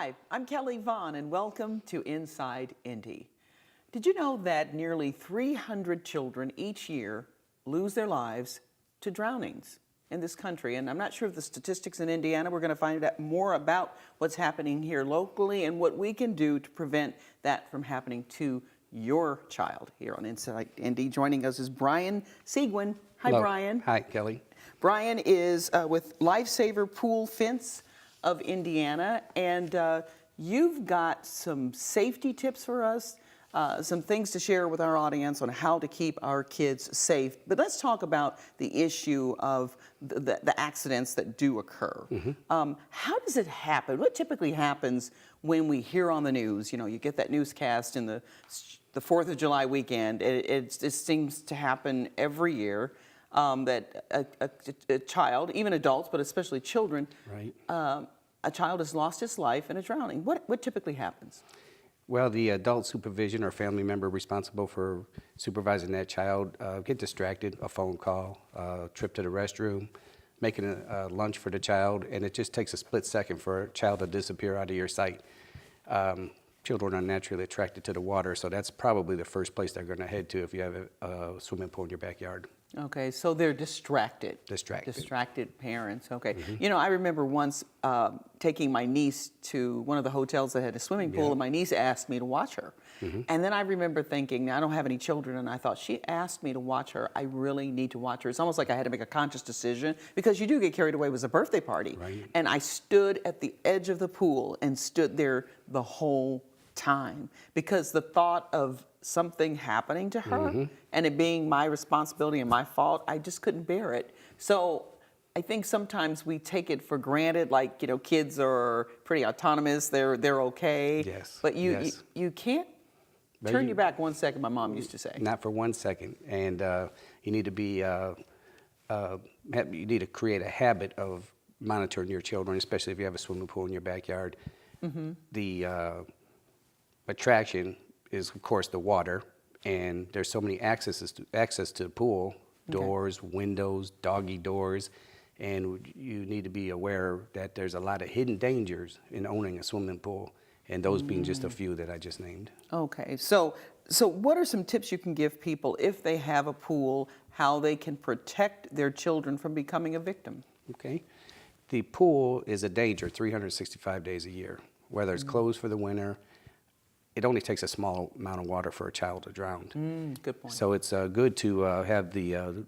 Hi, I'm Kelly Vaughn, and welcome to Inside Indy. Did you know that nearly 300 children each year lose their lives to drownings in this country? And I'm not sure of the statistics in Indiana. We're going to find out more about what's happening here locally and what we can do to prevent that from happening to your child. Here on Inside Indy, joining us is Brian Seguin. Hi, Hello. Brian. Hi, Kelly. Brian is with Lifesaver Pool Fence of Indiana, and you've got some safety tips for us, some things to share with our audience on how to keep our kids safe. But let's talk about the issue of the accidents that do occur. How does it happen? What typically happens when we hear on the news? You know, you get that newscast in the 4th of July weekend. It seems to happen every year. That a child, even adults, but especially children, Right. A child has lost his life in a drowning. What typically happens? Well, the adult supervision or family member responsible for supervising that child get distracted, a phone call, a trip to the restroom, making a lunch for the child, and it just takes a split second for a child to disappear out of your sight. Children are naturally attracted to the water, so that's probably the first place they're going to head to if you have a swimming pool in your backyard. Okay, so they're distracted. Distracted parents. Okay. You know, I remember once taking my niece to one of the hotels that had a swimming pool, and my niece asked me to watch her. And then I remember thinking, now I don't have any children, and I thought, she asked me to watch her. I really need to watch her. It's almost like I had to make a conscious decision, because you do get carried away. It was a birthday party. Right. And I stood at the edge of the pool and stood there the whole time, because the thought of something happening to her and it being my responsibility and my fault, I just couldn't bear it. So I think sometimes we take it for granted, like, you know, kids are pretty autonomous, they're okay. Yes. But you Yes. you can't turn your back 1 second, my mom used to say. Not for 1 second, and you need to be you need to create a habit of monitoring your children, especially if you have a swimming pool in your backyard. The attraction is, of course, the water, and there's so many access to the pool, doors, windows, doggy doors, and you need to be aware that there's a lot of hidden dangers in owning a swimming pool, and those being just a few that I just named. Okay, so what are some tips you can give people if they have a pool, how they can protect their children from becoming a victim? Okay, the pool is a danger 365 days a year, whether it's closed for the winter. It only takes a small amount of water for a child to drown. Good point. So it's good to have the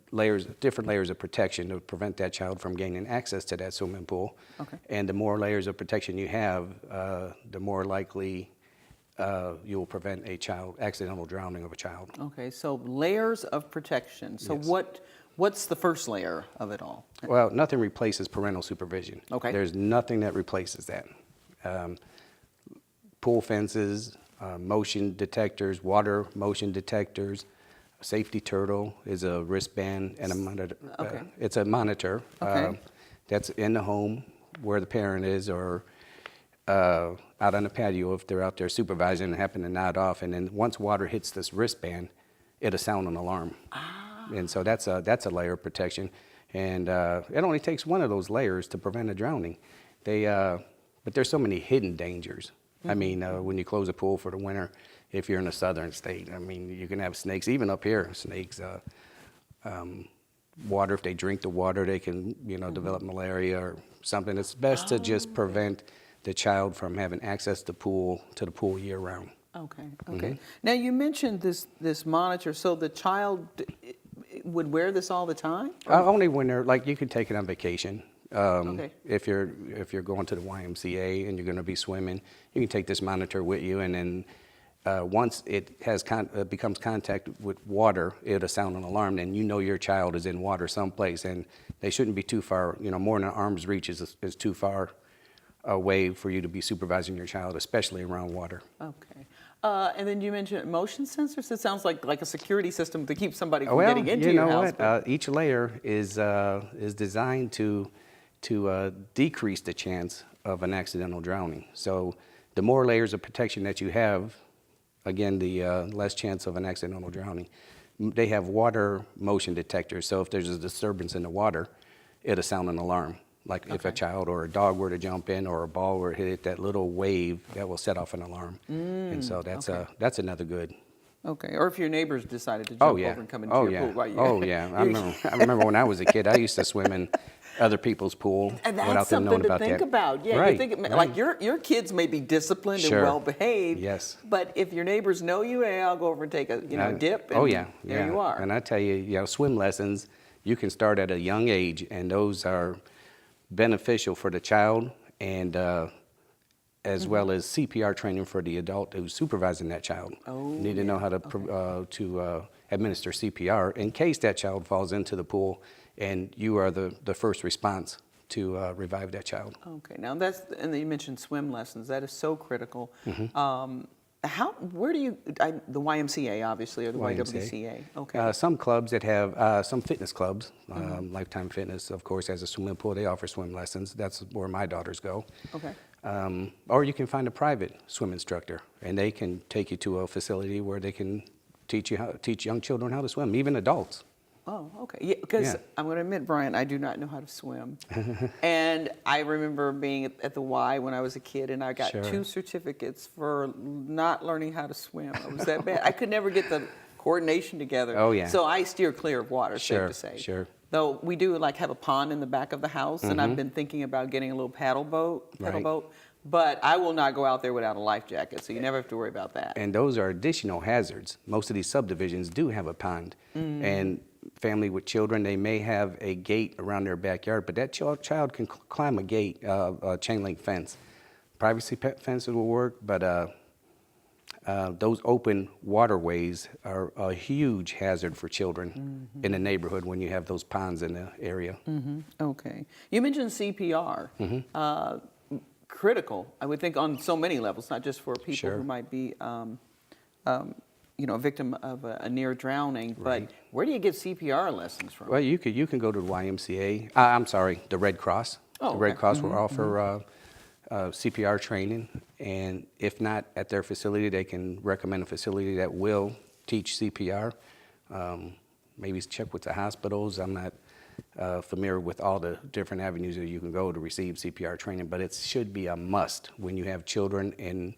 different layers of protection to prevent that child from gaining access to that swimming pool. Okay. And the more layers of protection you have, the more likely you will prevent accidental drowning of a child. Okay, so layers of protection. So Yes. what's the first layer of it all? Well, nothing replaces parental supervision. Okay. There's nothing that replaces that. Pool fences, motion detectors, water motion detectors. A safety turtle is a wristband and a monitor. Okay. It's a monitor Okay. that's in the home where the parent is, or out on the patio if they're out there supervising and happen to nod off. And then once water hits this wristband, it'll sound an alarm. And so that's a layer of protection. And it only takes one of those layers to prevent a drowning. But there's so many hidden dangers. I mean, when you close a pool for the winter, if you're in a southern state, I mean, you can have snakes, even up here, snakes, water, if they drink the water, they can, develop malaria or something. It's best to just prevent the child from having access to the pool year round. Okay. Now you mentioned this monitor, so the child would wear this all the time? Only when they're, like, you can take it on vacation. Okay. If you're going to the YMCA and you're going to be swimming, you can take this monitor with you, and then once it becomes contact with water, it'll sound an alarm, and you know your child is in water someplace, and they shouldn't be too far. More than an arm's reach is too far away for you to be supervising your child, especially around water. Okay. And then you mentioned motion sensors. It sounds like a security system to keep somebody from getting into your house. What? Each layer is designed to decrease the chance of an accidental drowning. So the more layers of protection that you have, again, the less chance of an accidental drowning. They have water motion detectors, so if there's a disturbance in the water, it'll sound an alarm. Like if a Okay. child or a dog were to jump in or a ball were to hit that little wave, that will set off an alarm. And so okay. that's another good. Okay, or if your neighbors decided to Oh jump yeah. over and come into Oh your yeah. pool, right? Oh yeah. I remember when I was a kid, I used to swim in other people's pool And that's without them knowing something to about think that. about. Yeah, you're Right. thinking Right. like your kids may be disciplined and Sure. well behaved. Yes. But if your neighbors know you, hey, I'll go over and take a dip, and Oh yeah. there Yeah. you are. And I tell you, swim lessons, you can start at a young age, and those are beneficial for the child, and as well as CPR training for the adult who's supervising that child. Oh, You need to know how to administer CPR in case that child falls into the pool, and you are the first response to revive that child. Okay, now and you mentioned swim lessons. That is so critical. Mm-hmm. Where do you, the YMCA obviously, or the YMCA. YWCA? Okay. Some clubs that have, some fitness clubs, Lifetime Fitness, of course, has a swimming pool. They offer swim lessons. That's where my daughters go. Okay. Or you can find a private swim instructor, and they can take you to a facility where they can teach young children how to swim, even adults. Oh, okay. Yeah, because Yeah. I'm going to admit, Brian, I do not know how to swim. And I remember being at the Y when I was a kid, and I got Sure. 2 certificates for not learning how to swim. It was that bad. I could never get the coordination together. Oh, yeah. So I steer clear of water, Sure, safe to say. sure. Though we do have a pond in the back of the house, and I've been thinking about getting a little pedal Right. boat. But I will not go out there without a life jacket, so you never have to worry about that. And those are additional hazards. Most of these subdivisions do have a pond. And family with children, they may have a gate around their backyard, but that child can climb a gate, a chain link fence. Privacy fences will work, but those open waterways are a huge hazard for children in the neighborhood when you have those ponds in the area. Okay. You mentioned CPR. Critical, I would think, on so many levels, not just for people Sure. who might be, a victim of a near drowning. Right. But where do you get CPR lessons from? Well, you can go to the YMCA. I'm sorry, the Red Cross. Oh, The Red okay. Cross will offer CPR training, and if not at their facility, they can recommend a facility that will teach CPR. Maybe check with the hospitals. I'm not familiar with all the different avenues that you can go to receive CPR training, but it should be a must when you have children in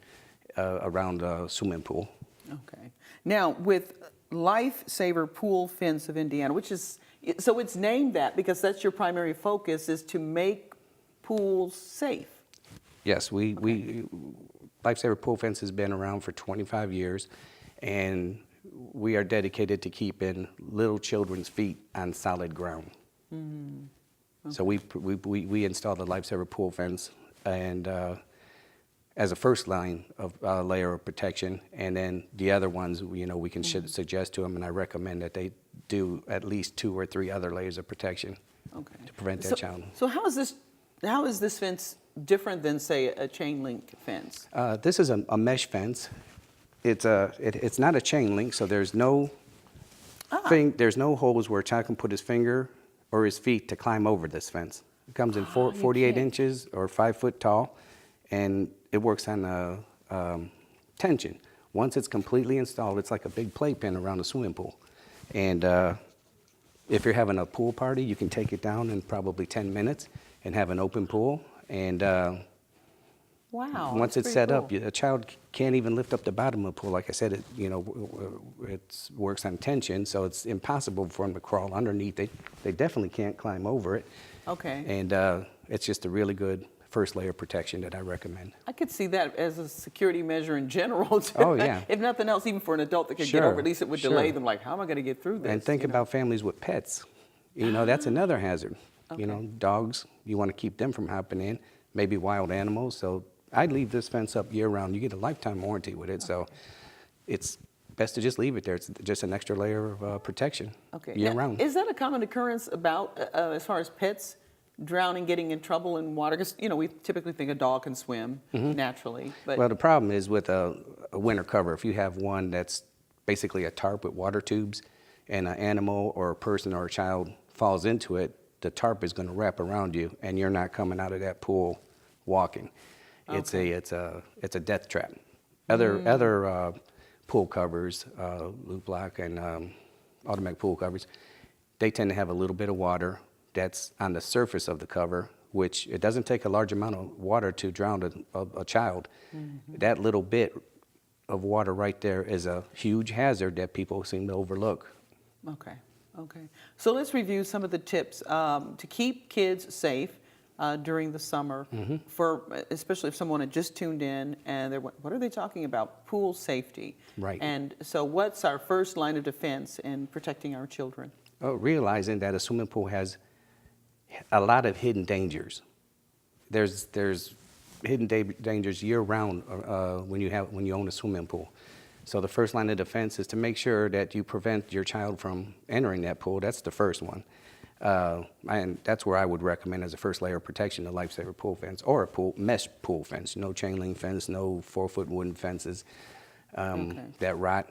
around a swimming pool. Okay. Now, with Lifesaver Pool Fence of Indiana, which is, so it's named that because that's your primary focus, is to make pools safe. Yes, we Lifesaver Pool Fence has been around for 25 years, and we are dedicated to keeping little children's feet on solid ground. So we installed the Lifesaver Pool Fence, and as a first line of layer of protection, and then the other ones, we can suggest to them, and I recommend that they do at least 2 or 3 other layers of protection to prevent that child. So how is this fence different than, say, a chain link fence? This is a mesh fence. It's not a chain link, so there's no there's no holes where a child can put his finger or his feet to climb over this fence. It comes in 48 can't. inches or 5 foot tall, and it works on tension. Once it's completely installed, it's like a big playpen around a swimming pool. And if you're having a pool party, you can take it down in probably 10 minutes and have an open pool. And Wow. once that's it's pretty set up, cool. a child can't even lift up the bottom of the pool. Like I said, it works on tension, so it's impossible for them to crawl underneath. They definitely can't climb over it. Okay. And it's just a really good first layer of protection that I recommend. I could see that as a security measure in general. Too. Oh, yeah. If nothing else, even for an adult that could get Sure, over, at least it would sure. delay them. Like, how am I going to get through this? And think about families with pets. That's another hazard. Okay. Dogs, you want to keep them from hopping in, maybe wild animals. So I'd leave this fence up year round. You get a lifetime warranty with it. So it's best to just leave it there. It's just an extra layer of protection year Now, round. is that a common occurrence about, as far as pets drowning, getting in trouble in water? Because, we typically think a dog can swim naturally. But Well, the problem is with a winter cover, if you have one that's basically a tarp with water tubes and an animal or a person or a child falls into it, the tarp is going to wrap around you and you're not coming out of that pool walking. It's a death trap. Other pool covers, loop lock and automatic pool covers, they tend to have a little bit of water that's on the surface of the cover which it doesn't take a large amount of water to drown a child. That little bit of water right there is a huge hazard that people seem to overlook. Okay, okay. So let's review some of the tips to keep kids safe during the summer, for especially if someone had just tuned in and they're, what are they talking about? Pool safety. Right. And so what's our first line of defense in protecting our children? Realizing that a swimming pool has a lot of hidden dangers. There's hidden dangers year round when you own a swimming pool. So the first line of defense is to make sure that you prevent your child from entering that pool. That's the first one. And that's where I would recommend as a first layer of protection, the lifesaver pool fence or a mesh pool fence. No chain link fence, no 4-foot wooden fences that rot.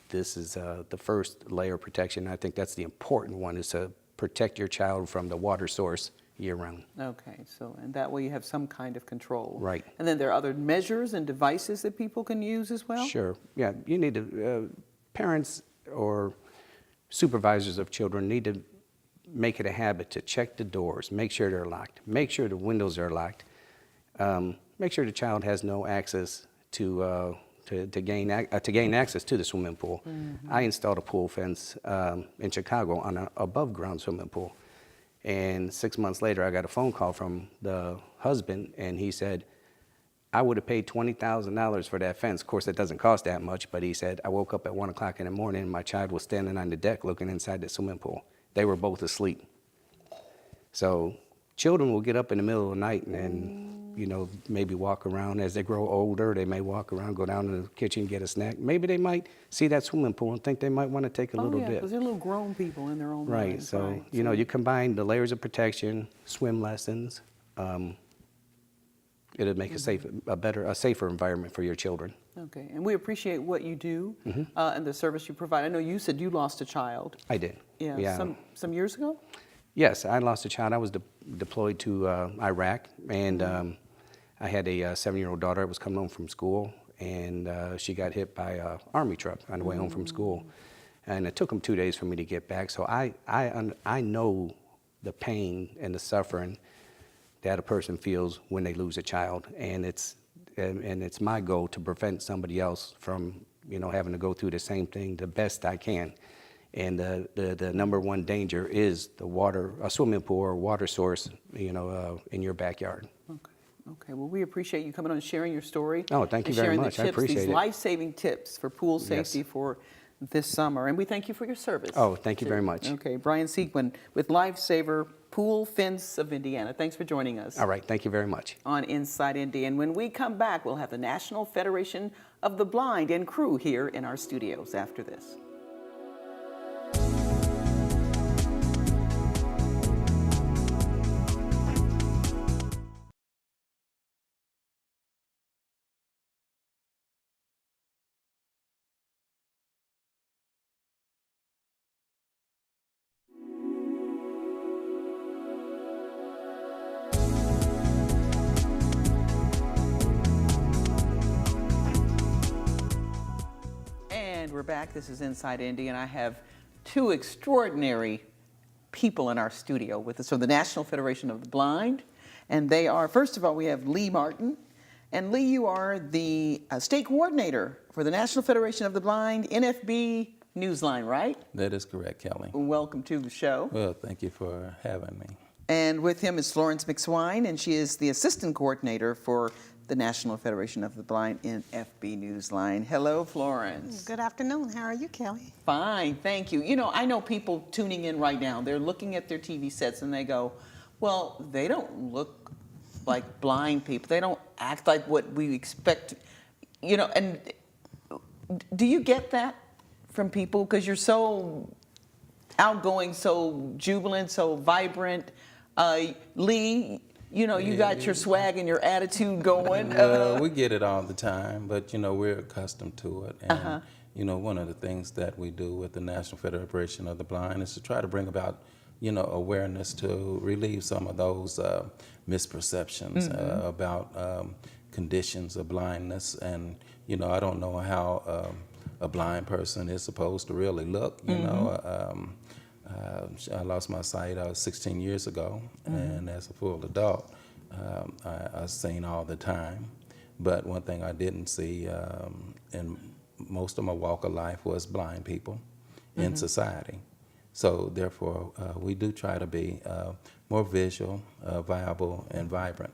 This is the first layer of protection. I think that's the important one, is to protect your child from the water source year round. Okay, so and that way you have some kind of control. Right. And then there are other measures and devices that people can use as well? Sure. Yeah, you need to, parents or supervisors of children need to make it a habit to check the doors, make sure they're locked, make sure the windows are locked, make sure the child has no access to gain access to the swimming pool. I installed a pool fence in Chicago on an above ground swimming pool. And 6 months later, I got a phone call from the husband, and he said, I would have paid $20,000 for that fence. Of course, it doesn't cost that much, but he said, I woke up at 1 o'clock in the morning, and my child was standing on the deck looking inside the swimming pool. They were both asleep. So children will get up in the middle of the night and maybe walk around. As they grow older, they may walk around, go down to the kitchen, get a snack. Maybe they might see that swimming pool and think they might want to take a little dip. Because they're little grown people in their own right. minds. So, right. you combine the layers of protection, swim lessons. It'll make a safer environment for your children. Okay, and we appreciate what you do and the service you provide. I know you said you lost a child. I did. Yeah. Some years ago? Yes, I lost a child. I was deployed to Iraq, and I had a 7-year-old daughter that was coming home from school, and she got hit by an Army truck on the way home from school. And it took them 2 days for me to get back. So I know the pain and the suffering that a person feels when they lose a child, and it's my goal to prevent somebody else from having to go through the same thing the best I can. And the number one danger is a swimming pool or water source, in your backyard. Okay. Well, we appreciate you coming on and sharing your story. Oh, thank you very much. I appreciate these it. life-saving tips for pool safety for this summer. And we thank you for your service. Oh, thank you very much. Okay. Brian Sequin with Lifesaver Pool Fence of Indiana. Thanks for joining us. All right. Thank you very much. On Inside Indy. And when we come back, we'll have the National Federation of the Blind and crew here in our studios after this. We're back. This is Inside Indy, and I have two extraordinary people in our studio with us from the National Federation of the Blind. And they are, first of all, we have Lee Martin. And Lee, you are the state coordinator for the National Federation of the Blind NFB Newsline, right? That is correct, Kelly. Welcome to the show. Well, thank you for having me. And with him is Florence McSwine, and she is the assistant coordinator for the National Federation of the Blind NFB Newsline. Hello, Florence. Good afternoon. How are you, Kelly? Fine, thank you. I know people tuning in right now, they're looking at their TV sets and they go, well, they don't look like blind people. They don't act like what we expect, and do you get that from people? Because you're so outgoing, so jubilant, so vibrant. Lee, you got your swag and your attitude going. We get it all the time, but we're accustomed to it. And one of the things that we do with the National Federation of the Blind is to try to bring about, awareness to relieve some of those misperceptions about conditions of blindness. And I don't know how a blind person is supposed to really look. I lost my sight 16 years ago, and as a full adult, I've seen all the time. But one thing I didn't see in most of my walk of life was blind people in society. So therefore, we do try to be more visual, viable, and vibrant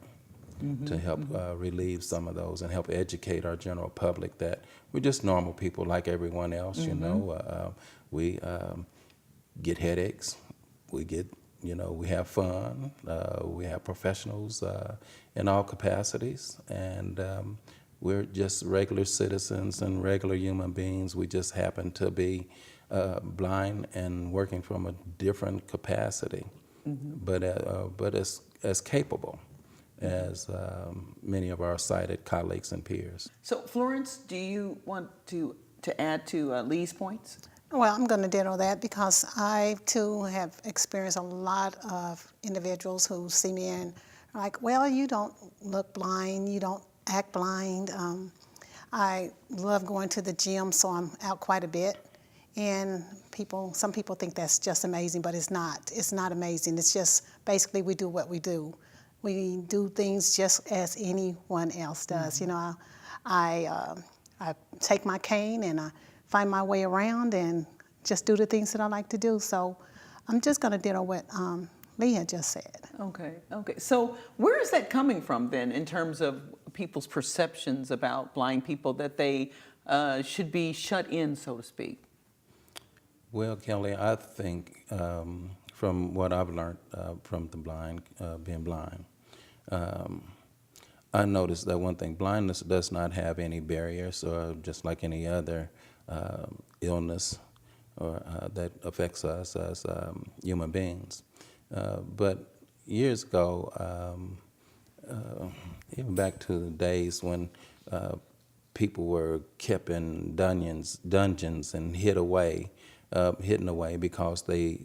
to help relieve some of those and help educate our general public that we're just normal people like everyone else. You know, we get headaches, we get, you know, we have fun, we have professionals in all capacities, and we're just regular citizens and regular human beings. We just happen to be blind and working from a different capacity, but as capable as many of our sighted colleagues and peers. So, Florence, do you want to add to Lee's points? Well, I'm going to ditto that because I, too, have experienced a lot of individuals who see me and are like, well, you don't look blind, you don't act blind. I love going to the gym, so I'm out quite a bit. And some people think that's just amazing, but it's not. It's not amazing. It's just basically we do what we do. We do things just as anyone else does. You know, I take my cane and I find my way around and just do the things that I like to do. So I'm just going to ditto what Lee had just said. Okay. So where is that coming from then in terms of people's perceptions about blind people, that they should be shut in, so to speak? Well, Kelly, I think from what I've learned from the blind, being blind, I noticed that one thing, blindness does not have any barriers, or just like any other illness or that affects us as human beings. But years ago, even back to the days when people were kept in dungeons and hidden away because they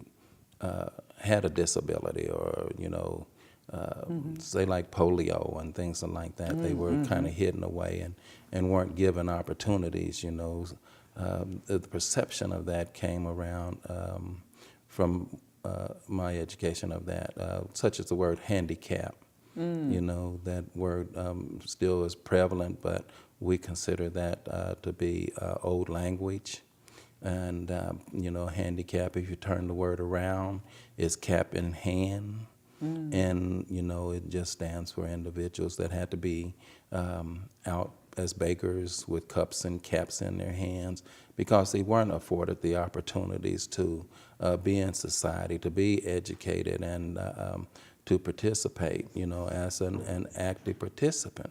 had a disability, or, you know, say like polio and things like that. They were kind of hidden away and weren't given opportunities, you know. The perception of that came around from my education of that, such as the word handicap. You know, that word still is prevalent, but we consider that to be old language. And, you know, handicap, if you turn the word around, is cap in hand. And, you know, it just stands for individuals that had to be out as bakers with cups and caps in their hands because they weren't afforded the opportunities to be in society, to be educated, and to participate, you know, as an active participant,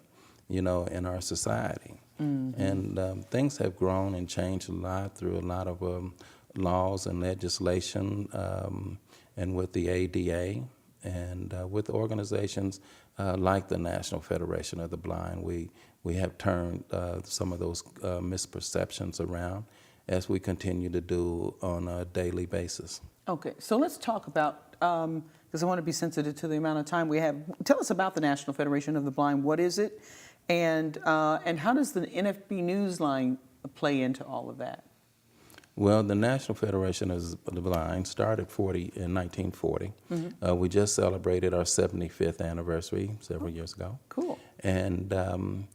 you know, in our society. And things have grown and changed a lot through a lot of laws and legislation, and with the ADA, and with organizations like the National Federation of the Blind. We have turned some of those misperceptions around, as we continue to do on a daily basis. Okay, so let's talk about, because I want to be sensitive to the amount of time we have. Tell us about the National Federation of the Blind. What is it? And how does the NFB Newsline play into all of that? Well, the National Federation of the Blind started in 1940. We just celebrated our 75th anniversary several years ago. Cool. And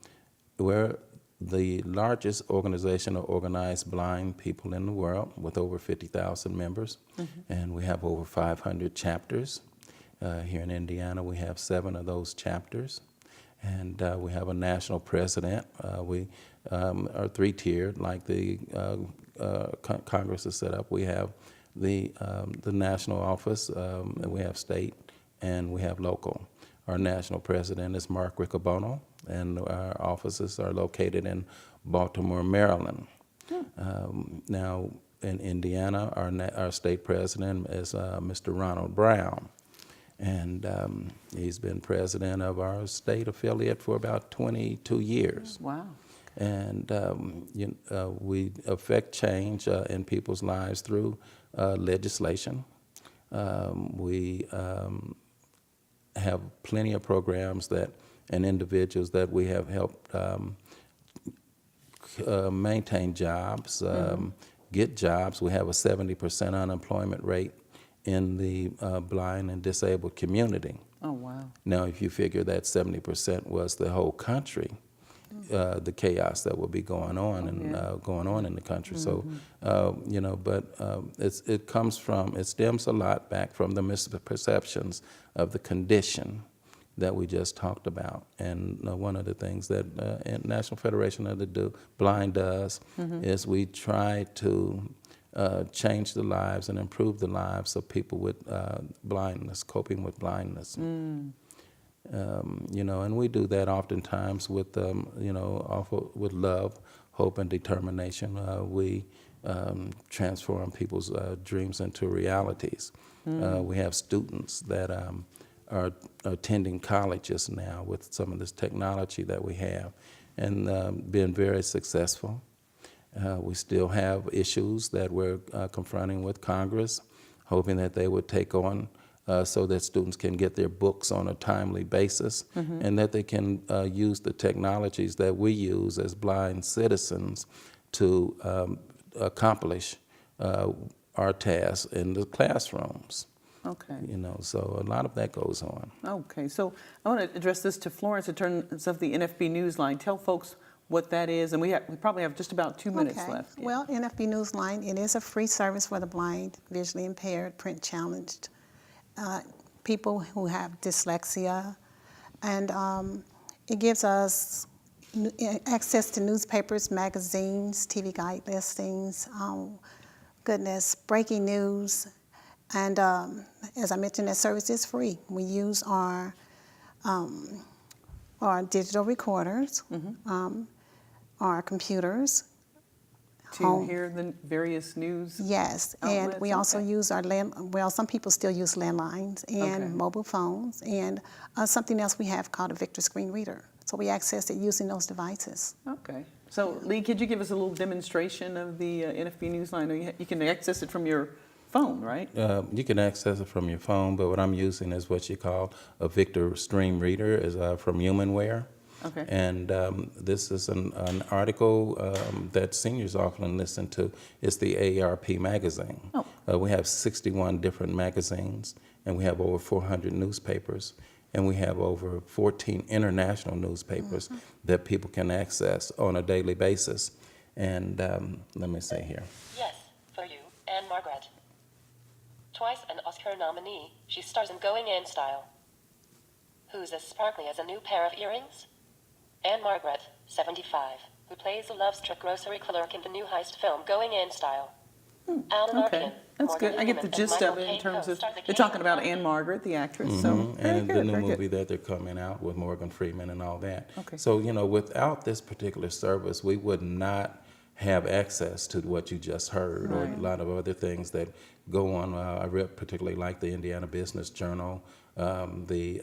we're the largest organization of organized blind people in the world, with over 50,000 members. And we have over 500 chapters. Here in Indiana, we have 7 of those chapters. And we have a national president. We are 3-tiered, like the Congress is set up. We have the national office, and we have state, and we have local. Our national president is Mark Riccobono, and our offices are located in Baltimore, Maryland. Now, in Indiana, our state president is Mr. Ronald Brown. And he's been president of our state affiliate for about 22 years. Wow. And we affect change in people's lives through legislation. We have plenty of programs and individuals that we have helped maintain jobs, get jobs. We have a 70% unemployment rate in the blind and disabled community. Oh, wow. Now, if you figure that 70% was the whole country, the chaos that will be going on in the country. So, it stems a lot back from the misperceptions of the condition that we just talked about. And one of the things that National Federation of the Blind does is we try to change the lives and improve the lives of people with blindness, coping with blindness. And we do that oftentimes with, with love, hope, and determination. We transform people's dreams into realities. We have students that are attending colleges now with some of this technology that we have and been very successful. We still have issues that we're confronting with Congress, hoping that they would take on so that students can get their books on a timely basis and that they can use the technologies that we use as blind citizens to accomplish our tasks in the classrooms. Okay. So a lot of that goes on. Okay, so I want to address this to Florence in terms of the NFB Newsline. Tell folks what that is, and we probably have just about 2 minutes left. Yeah. Well, NFB Newsline, it is a free service for the blind, visually impaired, print challenged, people who have dyslexia, and it gives us access to newspapers, magazines, TV guide listings, breaking news, and as I mentioned, that service is free. We use our digital recorders, our computers. To hear the various news. Yes, outlets? and we also use our some people still use landlines and Okay. mobile phones, and something else we have called a Victor screen reader. So we access it using those devices. Okay. So, Lee, could you give us a little demonstration of the NFB Newsline? You can access it from your phone, right? You can access it from your phone, but what I'm using is what you call a Victor Stream Reader, is from Humanware. Okay. And this is an article that seniors often listen to. It's the AARP magazine. Oh. We have 61 different magazines, and we have over 400 newspapers, and we have over 14 international newspapers that people can access on a daily basis. And let me see here. Yes, for you, Anne Margaret. Twice an Oscar nominee, she stars in Going In Style. Who's as sparkly as a new pair of earrings? Anne Margaret, 75, who plays a love-struck grocery clerk in the new heist film Going In Style. Alan Okay, Arkin, that's Morgan good. I get the Freeman, and gist Michael of it in Caine terms of, co-star the they're talking King about of Anne Margaret, the actress, so very And the good, new very movie good. that they're coming out with Morgan Freeman and all that. Okay. So, without this particular service, we would not have access to what you just heard or a lot of other things that go on. I particularly like the Indiana Business Journal, the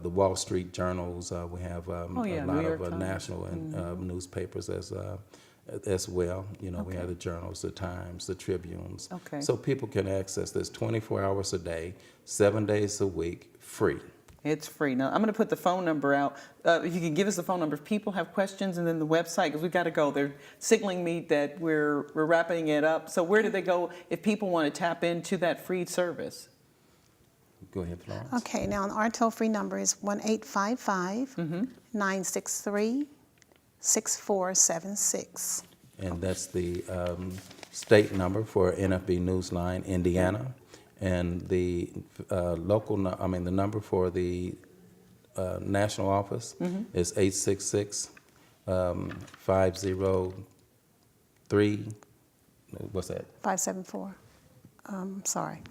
Wall Street journals. We have a New lot York of Times. national newspapers as well. We have the journals, the Times, the Tribunes. Okay. So people can access this 24 hours a day, 7 days a week, free. It's free. Now, I'm going to put the phone number out. If you can give us the phone number if people have questions, and then the website, because we've got to go. They're signaling me that we're wrapping it up. So where do they go if people want to tap into that free service? Go ahead, Florence. Okay, now our toll-free number is 1-855-963-6476. And that's the state number for NFB Newsline, Indiana. And the the number for the national office is 866-503, what's that? 574. Sorry,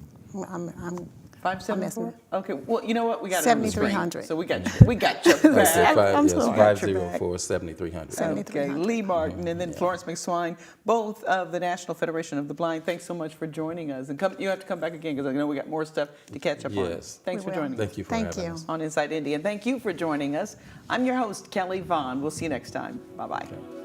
I'm 574? Okay, well, you know what? We got it. 7300. So we got you back. I'm sorry. 504-7300. Okay, Lee Martin and then Florence McSwine, both of the National Federation of the Blind. Thanks so much for joining us. And you have to come back again because I know we got more stuff to catch up on. Yes. Thanks We for will. joining us Thank you for Thank having you. us. on Inside Indy. And thank you for joining us. I'm your host, Kelly Vaughn. We'll see you next time. Bye-bye. Okay.